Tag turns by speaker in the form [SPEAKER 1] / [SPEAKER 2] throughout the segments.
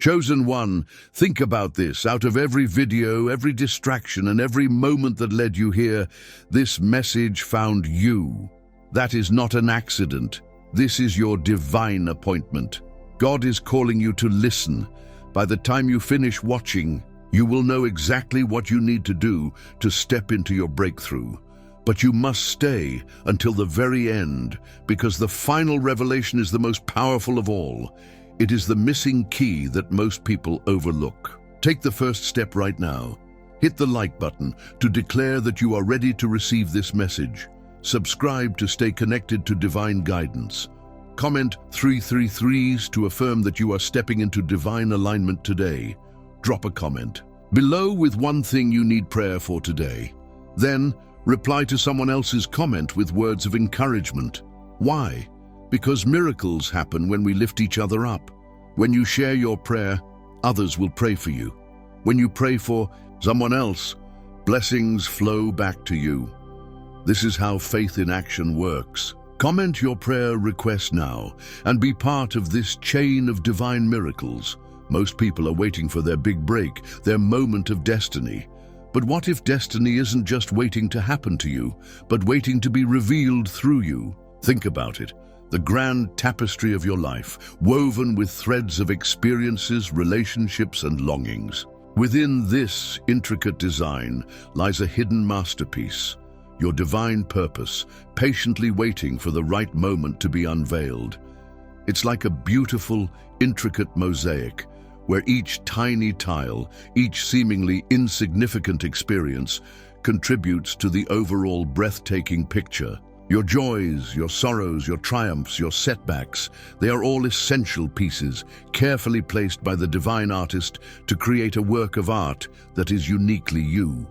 [SPEAKER 1] Chosen one, think about this. Out of every video, every distraction, and every moment that led you here, this message found you. That is not an accident. This is your divine appointment. God is calling you to listen. By the time you finish watching, you will know exactly what you need to do to step into your breakthrough. But you must stay until the very end, because the final revelation is the most powerful of all. It is the missing key that most people overlook. Take the first step right now. Hit the like button to declare that you are ready to receive this message. Subscribe to stay connected to divine guidance. Comment 333s to affirm that you are stepping into divine alignment today. Drop a comment below with one thing you need prayer for today. Then, reply to someone else's comment with words of encouragement. Why? Because miracles happen when we lift each other up. When you share your prayer, others will pray for you. When you pray for someone else, blessings flow back to you. This is how faith in action works. Comment your prayer request now and be part of this chain of divine miracles. Most people are waiting for their big break, their moment of destiny. But what if destiny isn't just waiting to happen to you, but waiting to be revealed through you? Think about it. The grand tapestry of your life, woven with threads of experiences, relationships, and longings. Within this intricate design lies a hidden masterpiece, your divine purpose, patiently waiting for the right moment to be unveiled. It's like a beautiful, intricate mosaic, where each tiny tile, each seemingly insignificant experience, contributes to the overall breathtaking picture. Your joys, your sorrows, your triumphs, your setbacks, they are all essential pieces, carefully placed by the divine artist to create a work of art that is uniquely you.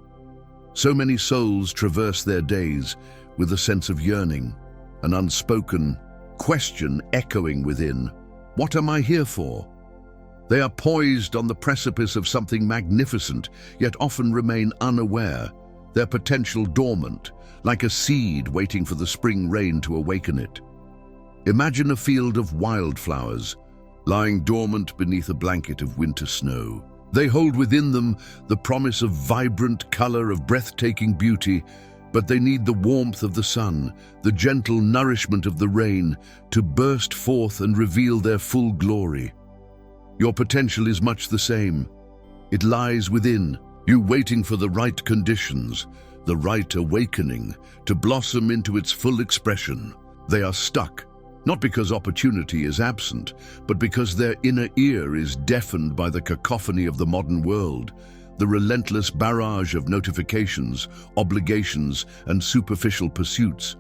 [SPEAKER 1] So many souls traverse their days with a sense of yearning, an unspoken question echoing within. What am I here for? They are poised on the precipice of something magnificent, yet often remain unaware, their potential dormant, like a seed waiting for the spring rain to awaken it. Imagine a field of wildflowers, lying dormant beneath a blanket of winter snow. They hold within them the promise of vibrant color, of breathtaking beauty, but they need the warmth of the sun, the gentle nourishment of the rain, to burst forth and reveal their full glory. Your potential is much the same. It lies within you, waiting for the right conditions, the right awakening, to blossom into its full expression. They are stuck, not because opportunity is absent, but because their inner ear is deafened by the cacophony of the modern world, the relentless barrage of notifications, obligations, and superficial pursuits.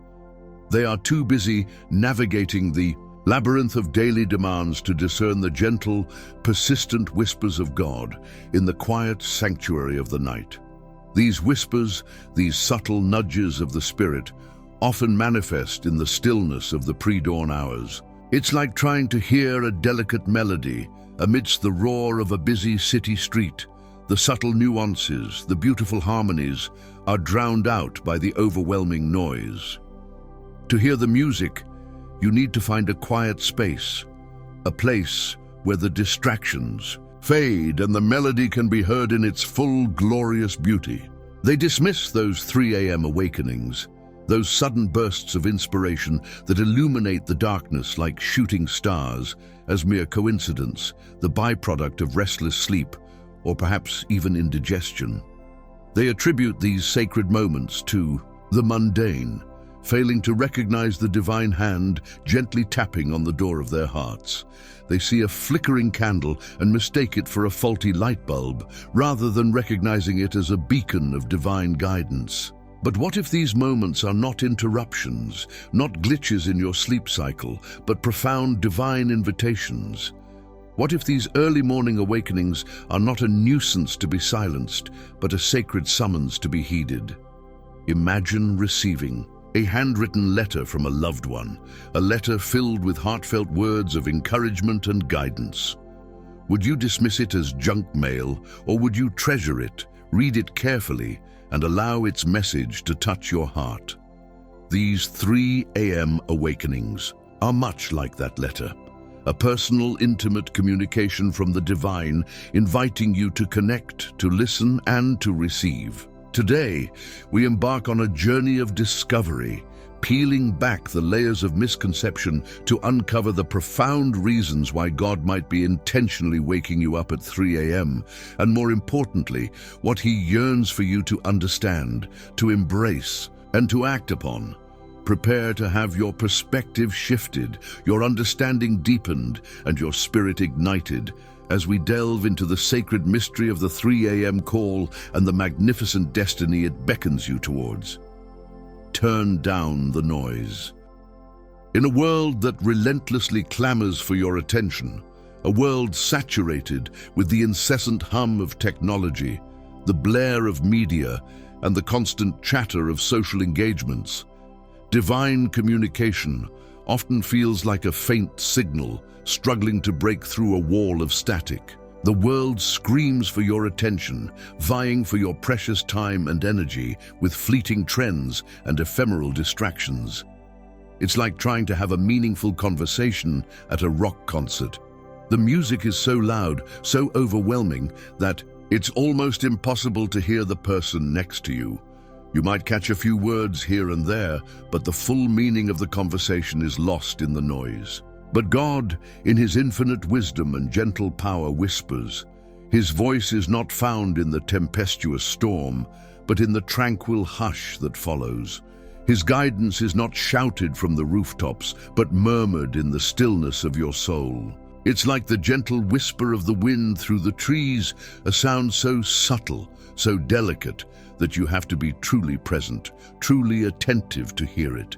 [SPEAKER 1] They are too busy navigating the labyrinth of daily demands to discern the gentle, persistent whispers of God in the quiet sanctuary of the night. These whispers, these subtle nudges of the Spirit, often manifest in the stillness of the pre-dawn hours. It's like trying to hear a delicate melody amidst the roar of a busy city street. The subtle nuances, the beautiful harmonies, are drowned out by the overwhelming noise. To hear the music, you need to find a quiet space, a place where the distractions fade and the melody can be heard in its full, glorious beauty. They dismiss those 3 a.m. awakenings, those sudden bursts of inspiration that illuminate the darkness like shooting stars, as mere coincidence, the byproduct of restless sleep, or perhaps even indigestion. They attribute these sacred moments to the mundane, failing to recognize the divine hand gently tapping on the door of their hearts. They see a flickering candle and mistake it for a faulty light bulb, rather than recognizing it as a beacon of divine guidance. But what if these moments are not interruptions, not glitches in your sleep cycle, but profound divine invitations? What if these early morning awakenings are not a nuisance to be silenced, but a sacred summons to be heeded? Imagine receiving a handwritten letter from a loved one, a letter filled with heartfelt words of encouragement and guidance. Would you dismiss it as junk mail, or would you treasure it, read it carefully, and allow its message to touch your heart? These 3 a.m. awakenings are much like that letter, a personal, intimate communication from the divine, inviting you to connect, to listen, and to receive. Today, we embark on a journey of discovery, peeling back the layers of misconception to uncover the profound reasons why God might be intentionally waking you up at 3 a.m., and more importantly, what He yearns for you to understand, to embrace, and to act upon. Prepare to have your perspective shifted, your understanding deepened, and your spirit ignited as we delve into the sacred mystery of the 3 a.m. call and the magnificent destiny it beckons you towards. Turn down the noise. In a world that relentlessly clamors for your attention, a world saturated with the incessant hum of technology, the blare of media, and the constant chatter of social engagements, divine communication often feels like a faint signal struggling to break through a wall of static. The world screams for your attention, vying for your precious time and energy with fleeting trends and ephemeral distractions. It's like trying to have a meaningful conversation at a rock concert. The music is so loud, so overwhelming, that it's almost impossible to hear the person next to you. You might catch a few words here and there, but the full meaning of the conversation is lost in the noise. But God, in His infinite wisdom and gentle power, whispers. His voice is not found in the tempestuous storm, but in the tranquil hush that follows. His guidance is not shouted from the rooftops, but murmured in the stillness of your soul. It's like the gentle whisper of the wind through the trees, a sound so subtle, so delicate, that you have to be truly present, truly attentive to hear it.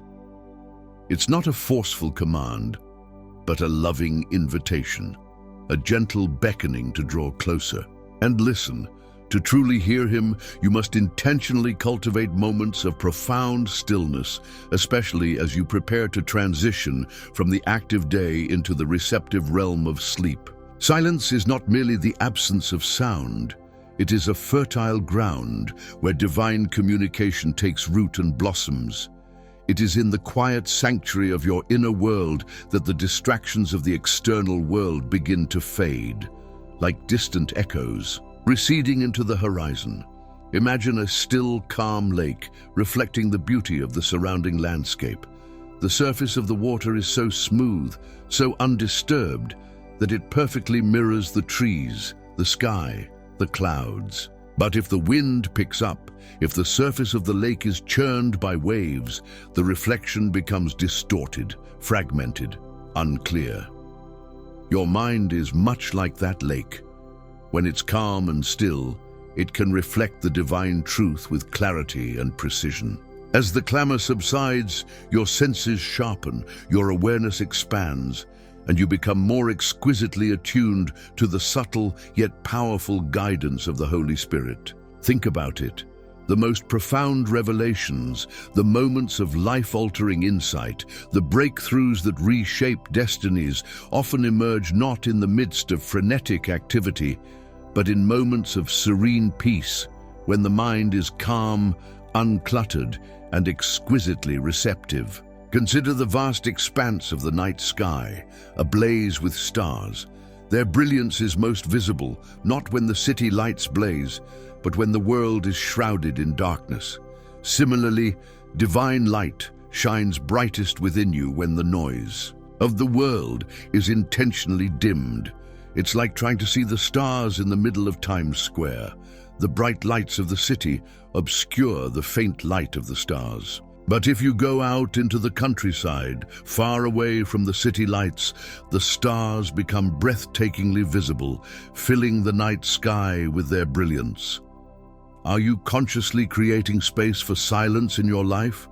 [SPEAKER 1] It's not a forceful command, but a loving invitation, a gentle beckoning to draw closer. And listen, to truly hear Him, you must intentionally cultivate moments of profound stillness, especially as you prepare to transition from the active day into the receptive realm of sleep. Silence is not merely the absence of sound. It is a fertile ground where divine communication takes root and blossoms. It is in the quiet sanctuary of your inner world that the distractions of the external world begin to fade, like distant echoes, receding into the horizon. Imagine a still, calm lake reflecting the beauty of the surrounding landscape. The surface of the water is so smooth, so undisturbed, that it perfectly mirrors the trees, the sky, the clouds. But if the wind picks up, if the surface of the lake is churned by waves, the reflection becomes distorted, fragmented, unclear. Your mind is much like that lake. When it's calm and still, it can reflect the divine truth with clarity and precision. As the clamor subsides, your senses sharpen, your awareness expands, and you become more exquisitely attuned to the subtle yet powerful guidance of the Holy Spirit. Think about it. The most profound revelations, the moments of life-altering insight, the breakthroughs that reshape destinies often emerge not in the midst of frenetic activity, but in moments of serene peace, when the mind is calm, uncluttered, and exquisitely receptive. Consider the vast expanse of the night sky, ablaze with stars. Their brilliance is most visible, not when the city lights blaze, but when the world is shrouded in darkness. Similarly, divine light shines brightest within you when the noise of the world is intentionally dimmed. It's like trying to see the stars in the middle of Times Square. The bright lights of the city obscure the faint light of the stars. But if you go out into the countryside, far away from the city lights, the stars become breathtakingly visible, filling the night sky with their brilliance. Are you consciously creating space for silence in your life,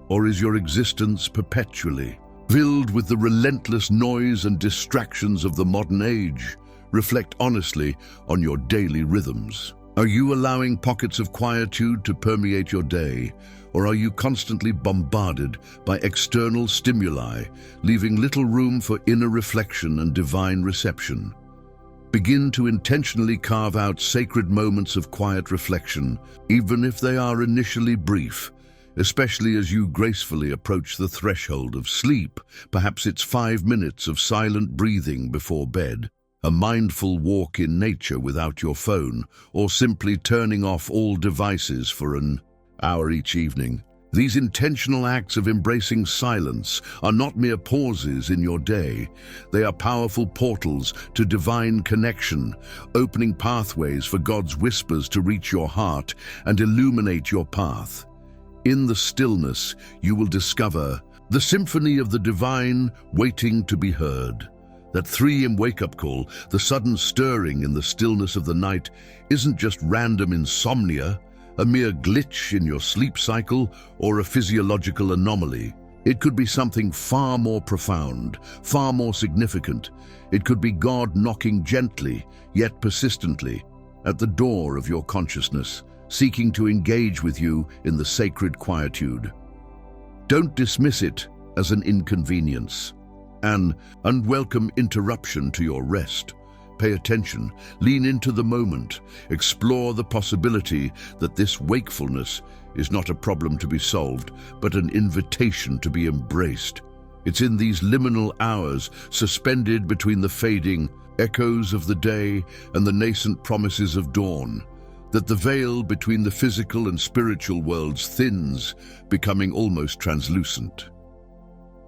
[SPEAKER 1] or is your existence perpetually filled with the relentless noise and distractions of the modern age? Reflect honestly on your daily rhythms. Are you allowing pockets of quietude to permeate your day, or are you constantly bombarded by external stimuli, leaving little room for inner reflection and divine reception? Begin to intentionally carve out sacred moments of quiet reflection, even if they are initially brief. especially as you gracefully approach the threshold of sleep. Perhaps it's 5 minutes of silent breathing before bed, a mindful walk in nature without your phone, or simply turning off all devices for an hour each evening. These intentional acts of embracing silence are not mere pauses in your day. They are powerful portals to divine connection, opening pathways for God's whispers to reach your heart and illuminate your path. In the stillness, you will discover the symphony of the divine waiting to be heard. That 3 a.m. wake-up call, the sudden stirring in the stillness of the night, isn't just random insomnia, a mere glitch in your sleep cycle, or a physiological anomaly. It could be something far more profound, far more significant. It could be God knocking gently, yet persistently, at the door of your consciousness, seeking to engage with you in the sacred quietude. Don't dismiss it as an inconvenience, an unwelcome interruption to your rest. Pay attention, lean into the moment, explore the possibility that this wakefulness is not a problem to be solved, but an invitation to be embraced. It's in these liminal hours, suspended between the fading echoes of the day and the nascent promises of dawn, that the veil between the physical and spiritual worlds thins, becoming almost translucent.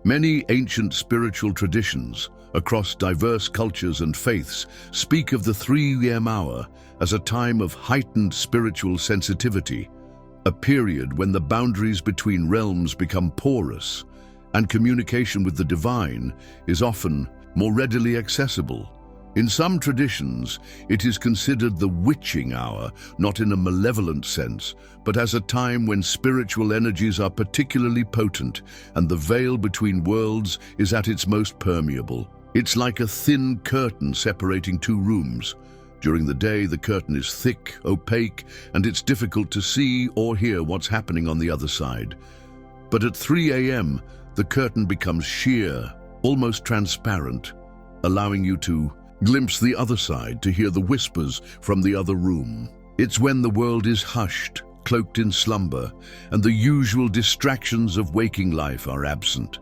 [SPEAKER 1] Many ancient spiritual traditions across diverse cultures and faiths speak of the 3 a.m. hour as a time of heightened spiritual sensitivity, a period when the boundaries between realms become porous and communication with the divine is often more readily accessible. In some traditions, it is considered the witching hour, not in a malevolent sense, but as a time when spiritual energies are particularly potent and the veil between worlds is at its most permeable. It's like a thin curtain separating 2 rooms. During the day, the curtain is thick, opaque, and it's difficult to see or hear what's happening on the other side. But at 3 a.m., the curtain becomes sheer, almost transparent, allowing you to glimpse the other side, to hear the whispers from the other room. It's when the world is hushed, cloaked in slumber, and the usual distractions of waking life are absent.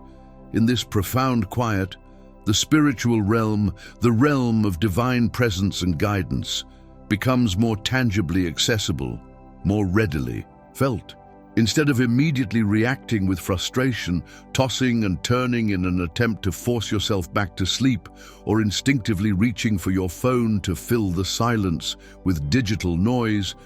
[SPEAKER 1] In this profound quiet, the spiritual realm, the realm of divine presence and guidance, becomes more tangibly accessible, more readily felt. Instead of immediately reacting with frustration, tossing and turning in an attempt to force yourself back to sleep, or instinctively reaching for your phone to fill the silence with digital noise,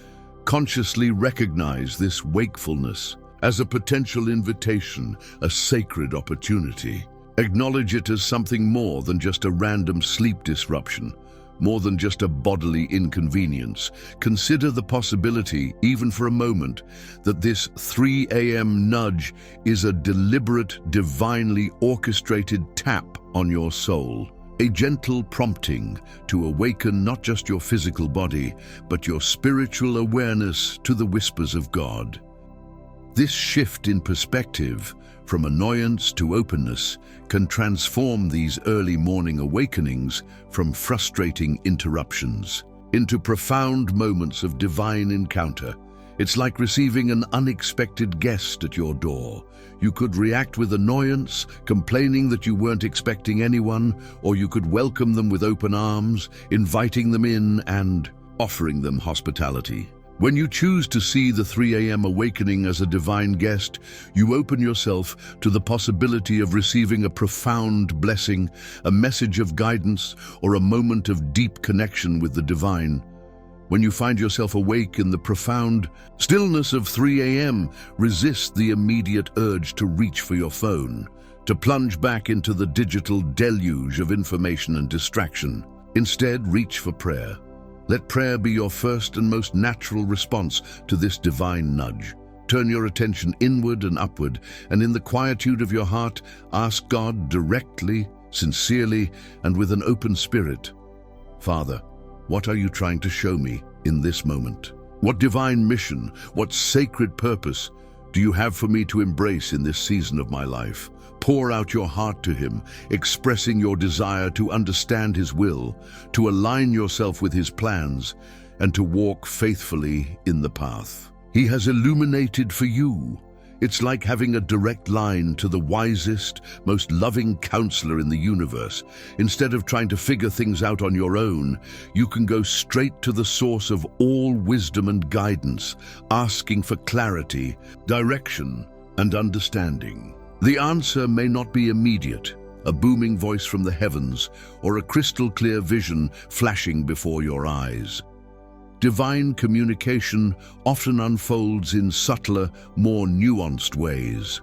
[SPEAKER 1] consciously recognize this wakefulness as a potential invitation, a sacred opportunity. Acknowledge it as something more than just a random sleep disruption, more than just a bodily inconvenience. Consider the possibility, even for a moment, that this 3 a.m. nudge is a deliberate, divinely orchestrated tap on your soul, a gentle prompting to awaken not just your physical body, but your spiritual awareness to the whispers of God. This shift in perspective, from annoyance to openness, can transform these early morning awakenings from frustrating interruptions into profound moments of divine encounter. It's like receiving an unexpected guest at your door. You could react with annoyance, complaining that you weren't expecting anyone, or you could welcome them with open arms, inviting them in and offering them hospitality. When you choose to see the 3 a.m. awakening as a divine guest, you open yourself to the possibility of receiving a profound blessing, a message of guidance, or a moment of deep connection with the divine. When you find yourself awake in the profound stillness of 3 a.m., resist the immediate urge to reach for your phone, to plunge back into the digital deluge of information and distraction. Instead, reach for prayer. Let prayer be your first and most natural response to this divine nudge. Turn your attention inward and upward, and in the quietude of your heart, ask God directly, sincerely, and with an open spirit. Father, what are you trying to show me in this moment? What divine mission, what sacred purpose do you have for me to embrace in this season of my life? Pour out your heart to him, expressing your desire to understand his will, to align yourself with his plans, and to walk faithfully in the path he has illuminated for you. It's like having a direct line to the wisest, most loving counselor in the universe. Instead of trying to figure things out on your own, you can go straight to the source of all wisdom and guidance, asking for clarity, direction, and understanding. The answer may not be immediate, a booming voice from the heavens, or a crystal-clear vision flashing before your eyes. Divine communication often unfolds in subtler, more nuanced ways.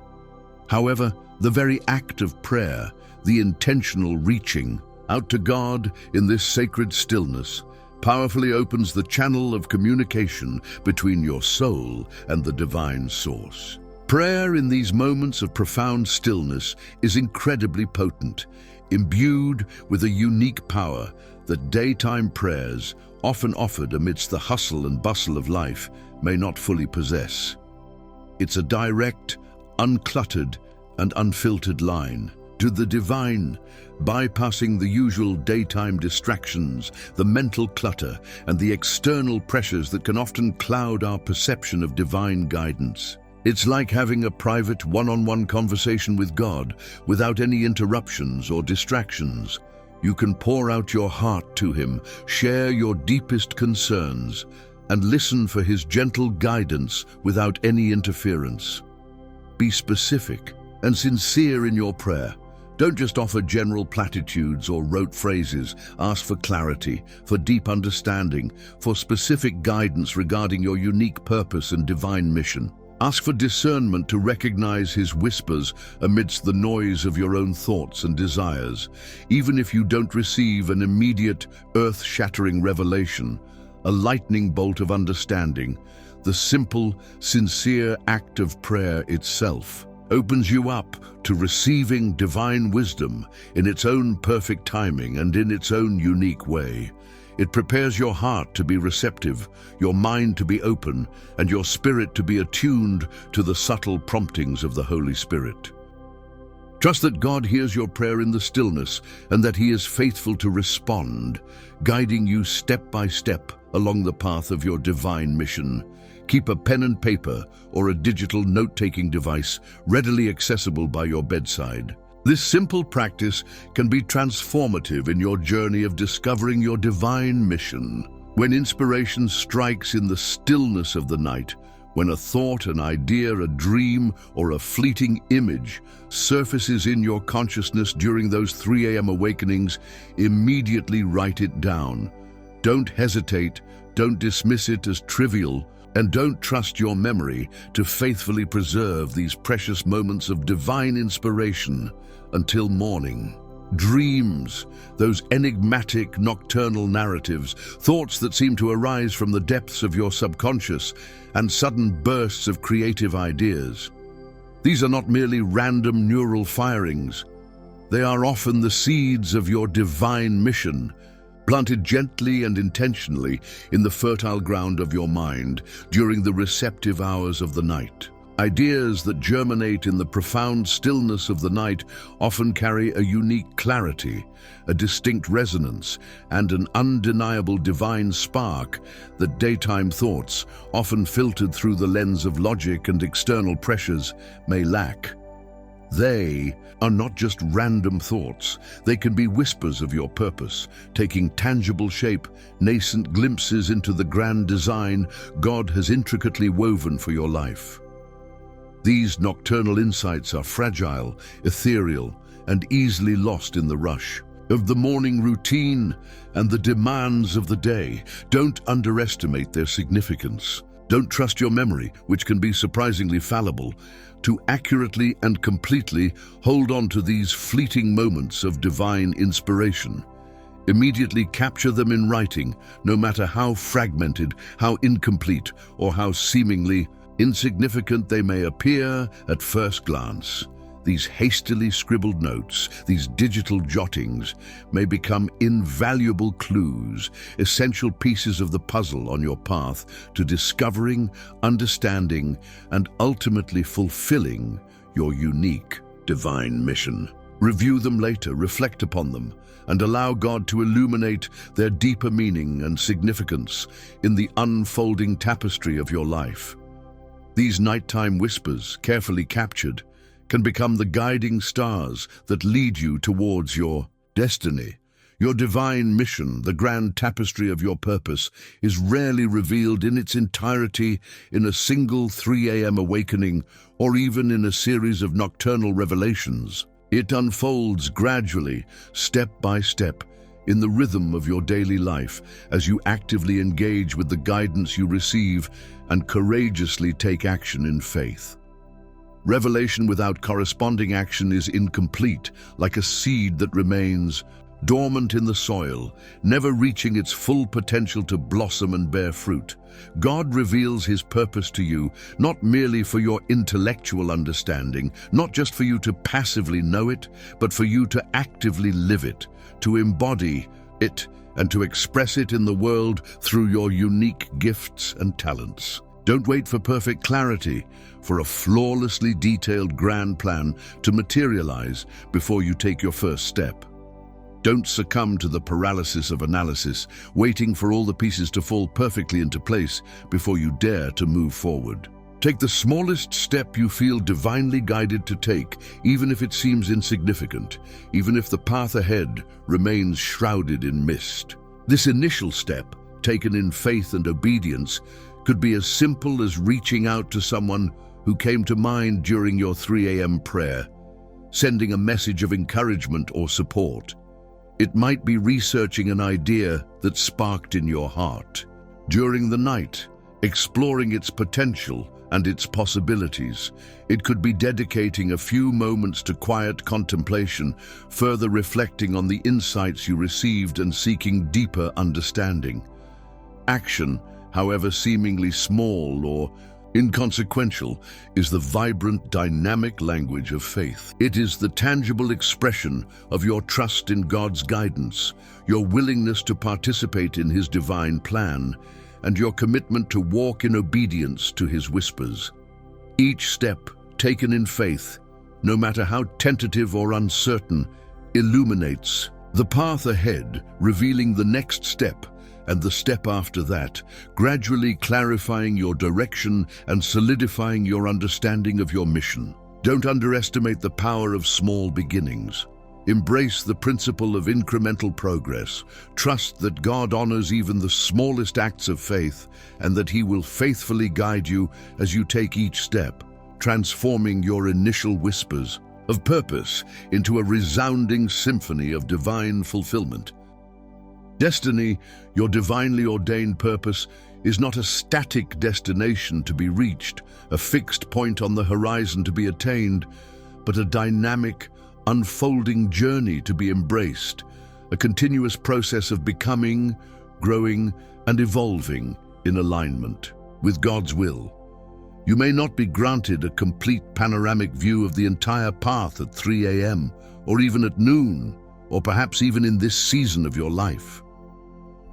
[SPEAKER 1] However, the very act of prayer, the intentional reaching out to God in this sacred stillness, powerfully opens the channel of communication between your soul and the divine source. Prayer in these moments of profound stillness is incredibly potent, imbued with a unique power that daytime prayers, often offered amidst the hustle and bustle of life, may not fully possess. It's a direct, uncluttered, and unfiltered line to the divine, bypassing the usual daytime distractions, the mental clutter, and the external pressures that can often cloud our perception of divine guidance. It's like having a private one-on-one conversation with God without any interruptions or distractions. You can pour out your heart to Him, share your deepest concerns, and listen for His gentle guidance without any interference. Be specific and sincere in your prayer. Don't just offer general platitudes or rote phrases. Ask for clarity, for deep understanding, for specific guidance regarding your unique purpose and divine mission. Ask for discernment to recognize His whispers amidst the noise of your own thoughts and desires. Even if you don't receive an immediate, earth-shattering revelation, a lightning bolt of understanding, the simple, sincere act of prayer itself opens you up to receiving divine wisdom in its own perfect timing and in its own unique way. It prepares your heart to be receptive, your mind to be open, and your spirit to be attuned to the subtle promptings of the Holy Spirit. Trust that God hears your prayer in the stillness and that He is faithful to respond, guiding you step by step along the path of your divine mission. Keep a pen and paper or a digital note-taking device readily accessible by your bedside. This simple practice can be transformative in your journey of discovering your divine mission. When inspiration strikes in the stillness of the night, when a thought, an idea, a dream, or a fleeting image surfaces in your consciousness during those 3 a.m. awakenings, immediately write it down. Don't hesitate, don't dismiss it as trivial, and don't trust your memory to faithfully preserve these precious moments of divine inspiration until morning. Dreams, those enigmatic nocturnal narratives, thoughts that seem to arise from the depths of your subconscious, and sudden bursts of creative ideas. These are not merely random neural firings. They are often the seeds of your divine mission, planted gently and intentionally in the fertile ground of your mind during the receptive hours of the night. Ideas that germinate in the profound stillness of the night often carry a unique clarity, a distinct resonance, and an undeniable divine spark that daytime thoughts, often filtered through the lens of logic and external pressures, may lack. They are not just random thoughts. They can be whispers of your purpose, taking tangible shape, nascent glimpses into the grand design God has intricately woven for your life. These nocturnal insights are fragile, ethereal, and easily lost in the rush of the morning routine and the demands of the day. Don't underestimate their significance. Don't trust your memory, which can be surprisingly fallible, to accurately and completely hold on to these fleeting moments of divine inspiration. Immediately capture them in writing, no matter how fragmented, how incomplete, or how seemingly insignificant they may appear at first glance. These hastily scribbled notes, these digital jottings, may become invaluable clues, essential pieces of the puzzle on your path to discovering, understanding, and ultimately fulfilling your unique divine mission. Review them later, reflect upon them, and allow God to illuminate their deeper meaning and significance in the unfolding tapestry of your life. These nighttime whispers, carefully captured, can become the guiding stars that lead you towards your destiny. Your divine mission, the grand tapestry of your purpose, is rarely revealed in its entirety in a single 3 a.m. awakening or even in a series of nocturnal revelations. It unfolds gradually, step by step, in the rhythm of your daily life as you actively engage with the guidance you receive and courageously take action in faith. Revelation without corresponding action is incomplete, like a seed that remains dormant in the soil, never reaching its full potential to blossom and bear fruit. God reveals His purpose to you, not merely for your intellectual understanding, not just for you to passively know it, but for you to actively live it, to embody it, and to express it in the world through your unique gifts and talents. Don't wait for perfect clarity, for a flawlessly detailed grand plan to materialize before you take your first step. Don't succumb to the paralysis of analysis, waiting for all the pieces to fall perfectly into place before you dare to move forward. Take the smallest step you feel divinely guided to take, even if it seems insignificant, even if the path ahead remains shrouded in mist. This initial step, taken in faith and obedience, could be as simple as reaching out to someone who came to mind during your 3 a.m. prayer, sending a message of encouragement or support. It might be researching an idea that sparked in your heart. During the night, exploring its potential and its possibilities. It could be dedicating a few moments to quiet contemplation, further reflecting on the insights you received and seeking deeper understanding. Action, however seemingly small or inconsequential, is the vibrant, dynamic language of faith. It is the tangible expression of your trust in God's guidance, your willingness to participate in His divine plan, and your commitment to walk in obedience to His whispers. Each step taken in faith, no matter how tentative or uncertain, illuminates the path ahead, revealing the next step and the step after that, gradually clarifying your direction and solidifying your understanding of your mission. Don't underestimate the power of small beginnings. Embrace the principle of incremental progress. Trust that God honors even the smallest acts of faith and that He will faithfully guide you as you take each step, transforming your initial whispers of purpose into a resounding symphony of divine fulfillment. Destiny, your divinely ordained purpose, is not a static destination to be reached, a fixed point on the horizon to be attained, but a dynamic, unfolding journey to be embraced, a continuous process of becoming, growing, and evolving in alignment with God's will. You may not be granted a complete panoramic view of the entire path at 3 a.m., or even at noon, or perhaps even in this season of your life.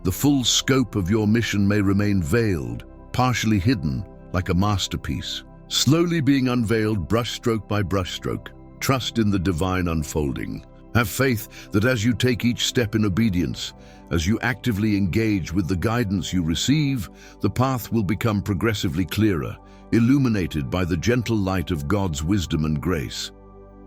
[SPEAKER 1] The full scope of your mission may remain veiled, partially hidden, like a masterpiece, slowly being unveiled brushstroke by brushstroke. Trust in the divine unfolding. Have faith that as you take each step in obedience, as you actively engage with the guidance you receive, the path will become progressively clearer, illuminated by the gentle light of God's wisdom and grace.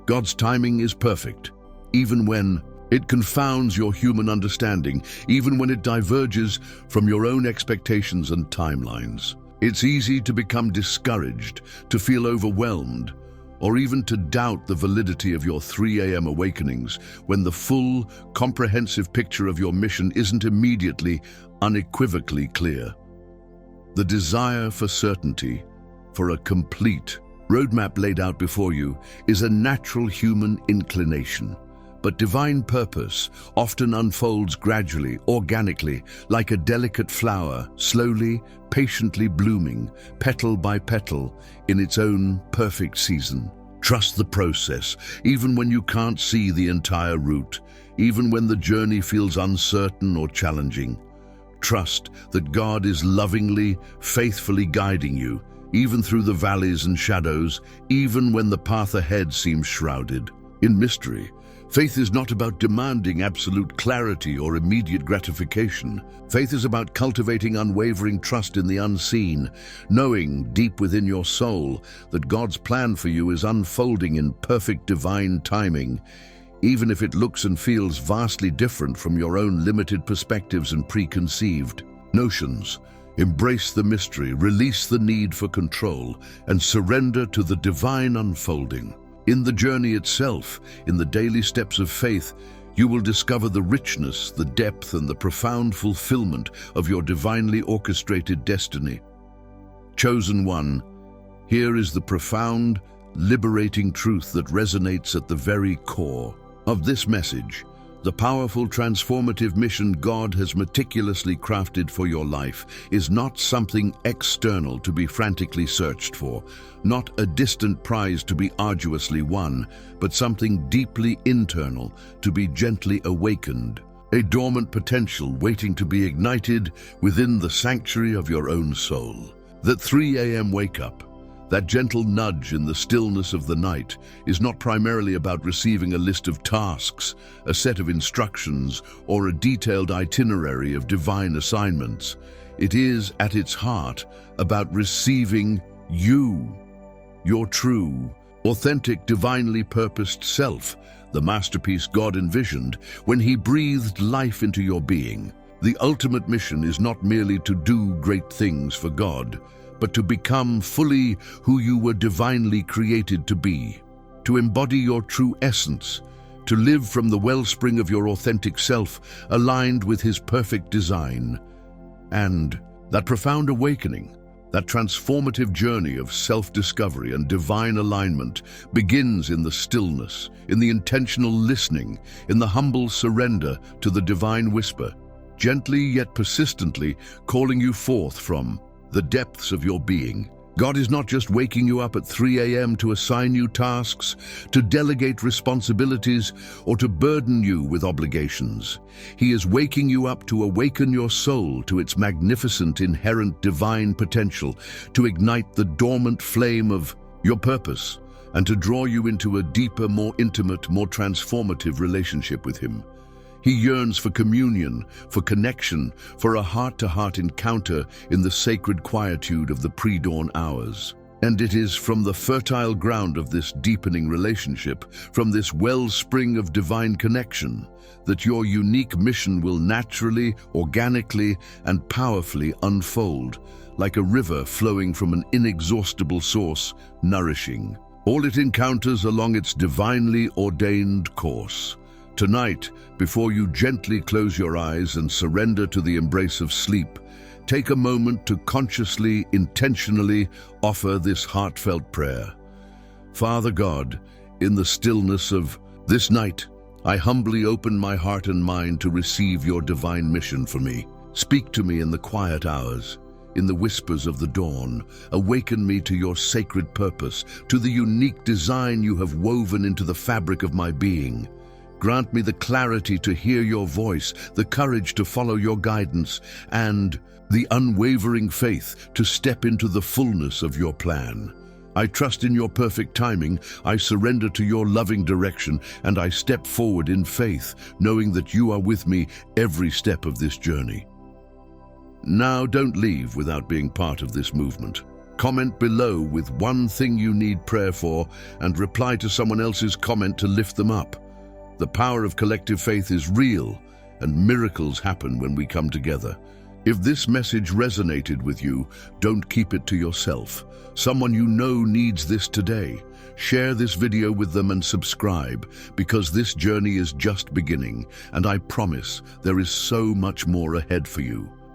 [SPEAKER 1] God's timing is perfect, even when it confounds your human understanding, even when it diverges from your own expectations and timelines. It's easy to become discouraged, to feel overwhelmed, or even to doubt the validity of your 3 a.m. awakenings when the full, comprehensive picture of your mission isn't immediately, unequivocally clear. The desire for certainty, for a complete roadmap laid out before you, is a natural human inclination. But divine purpose often unfolds gradually, organically, like a delicate flower, slowly, patiently blooming, petal by petal, in its own perfect season. Trust the process, even when you can't see the entire route, even when the journey feels uncertain or challenging. Trust that God is lovingly, faithfully guiding you, even through the valleys and shadows, even when the path ahead seems shrouded in mystery. Faith is not about demanding absolute clarity or immediate gratification. Faith is about cultivating unwavering trust in the unseen, knowing deep within your soul that God's plan for you is unfolding in perfect divine timing, even if it looks and feels vastly different from your own limited perspectives and preconceived notions. Embrace the mystery, release the need for control, and surrender to the divine unfolding. In the journey itself, in the daily steps of faith, you will discover the richness, the depth, and the profound fulfillment of your divinely orchestrated destiny. Chosen one, here is the profound, liberating truth that resonates at the very core of this message. The powerful, transformative mission God has meticulously crafted for your life is not something external to be frantically searched for, not a distant prize to be arduously won, but something deeply internal to be gently awakened, a dormant potential waiting to be ignited within the sanctuary of your own soul. That 3 a.m. wake-up, that gentle nudge in the stillness of the night, is not primarily about receiving a list of tasks, a set of instructions, or a detailed itinerary of divine assignments. It is, at its heart, about receiving you, your true, authentic, divinely purposed self, the masterpiece God envisioned when He breathed life into your being. The ultimate mission is not merely to do great things for God, but to become fully who you were divinely created to be, to embody your true essence, to live from the wellspring of your authentic self, aligned with His perfect design. And that profound awakening, that transformative journey of self-discovery and divine alignment begins in the stillness, in the intentional listening, in the humble surrender to the divine whisper, gently yet persistently calling you forth from the depths of your being. God is not just waking you up at 3 a.m. to assign you tasks, to delegate responsibilities, or to burden you with obligations. He is waking you up to awaken your soul to its magnificent inherent divine potential, to ignite the dormant flame of your purpose, and to draw you into a deeper, more intimate, more transformative relationship with Him. He yearns for communion, for connection, for a heart-to-heart encounter in the sacred quietude of the pre-dawn hours. And it is from the fertile ground of this deepening relationship, from this wellspring of divine connection, that your unique mission will naturally, organically, and powerfully unfold, like a river flowing from an inexhaustible source, nourishing all it encounters along its divinely ordained course. Tonight, before you gently close your eyes and surrender to the embrace of sleep, take a moment to consciously, intentionally offer this heartfelt prayer. Father God, in the stillness of this night, I humbly open my heart and mind to receive your divine mission for me. Speak to me in the quiet hours, in the whispers of the dawn. Awaken me to your sacred purpose, to the unique design you have woven into the fabric of my being. Grant me the clarity to hear your voice, the courage to follow your guidance, and the unwavering faith to step into the fullness of your plan. I trust in your perfect timing, I surrender to your loving direction, and I step forward in faith, knowing that you are with me every step of this journey. Now, don't leave without being part of this movement. Comment below with one thing you need prayer for, and reply to someone else's comment to lift them up. The power of collective faith is real, and miracles happen when we come together. If this message resonated with you, don't keep it to yourself. Someone you know needs this today. Share this video with them and subscribe, because this journey is just beginning, and I promise there is so much more ahead for you.